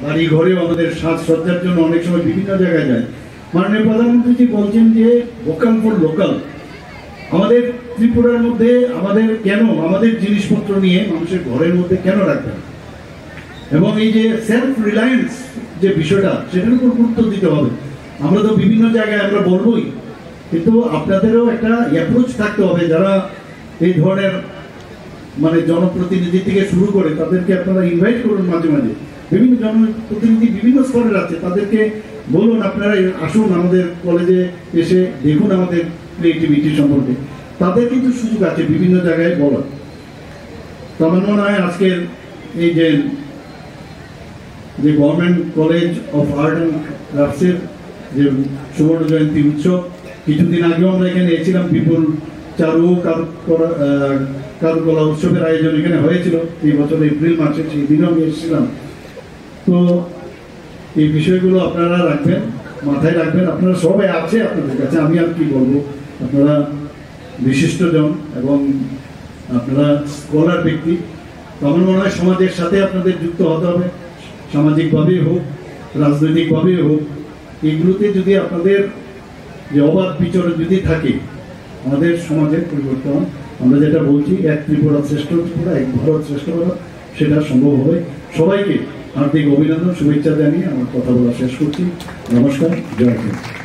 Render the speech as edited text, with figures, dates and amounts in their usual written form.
বাড়ি ঘরেও আমাদের সাজসজ্জার জন্য অনেক সময় বিভিন্ন জায়গায় যায়। মাননীয় প্রধানমন্ত্রীজি বলছেন যে ভোকাল ফর লোকাল। আমাদের ত্রিপুরার মধ্যে আমাদের জিনিসপত্র নিয়ে মানুষের ঘরের মধ্যে কেন রাখবেন, এবং এই যে সেলফ রিলায়েন্স যে বিষয়টা, সেটার উপর গুরুত্ব দিতে হবে। আমরা তো বিভিন্ন জায়গায় আমরা বলবোই, কিন্তু আপনাদেরও একটা অ্যাপ্রোচ থাকতে হবে। যারা এই ধরনের মানে জনপ্রতিনিধি থেকে শুরু করে তাদেরকে আপনারা ইনভাইট করুন মাঝে মাঝে। বিভিন্ন জনপ্রতিনিধি বিভিন্ন স্তরের আছে, তাদেরকে বলুন আপনারা আসুন আমাদের কলেজে এসে দেখুন আমাদের ক্রিয়েটিভিটি সম্পর্কে। তাদের কিন্তু সুযোগ আছে বিভিন্ন জায়গায় বলার। তো আমার মনে হয় আজকের এই যে government college of art and ক্রাফটসের যে সুবর্ণ জয়ন্তী উৎসব, কিছুদিন আগেও আমরা এখানে এসেছিলাম, বিপুল চারু কারুকলা উৎসবের আয়োজন এখানে হয়েছিল এই বছর এপ্রিল মাসে, সেই দিনও আমি এসেছিলাম। তো এই বিষয়গুলো আপনারা রাখবেন, মাথায় রাখবেন। আপনারা সবাই আছে আপনাদের কাছে, আমি আর কি বলবো, আপনারা বিশিষ্টজন এবং আপনারা স্কলার ব্যক্তি। তো আমার মনে হয় সমাজের সাথে আপনাদের যুক্ত হতে হবে, সামাজিকভাবেই হোক রাজনৈতিকভাবেই হোক। এগুলোতে যদি আপনাদের যে অবাধ বিচরণ যদি থাকে, আমাদের সমাজের পরিবর্তন, আমরা যেটা বলছি এক ত্রিপুরা শ্রেষ্ঠ ত্রিপুরা, এক ভারত শ্রেষ্ঠ ভারত, সেটা সম্ভব হবে। সবাইকে হার্দিক অভিনন্দন, শুভেচ্ছা জানিয়ে আমার কথা বলা শেষ করছি। নমস্কার, জয় হিন্দ।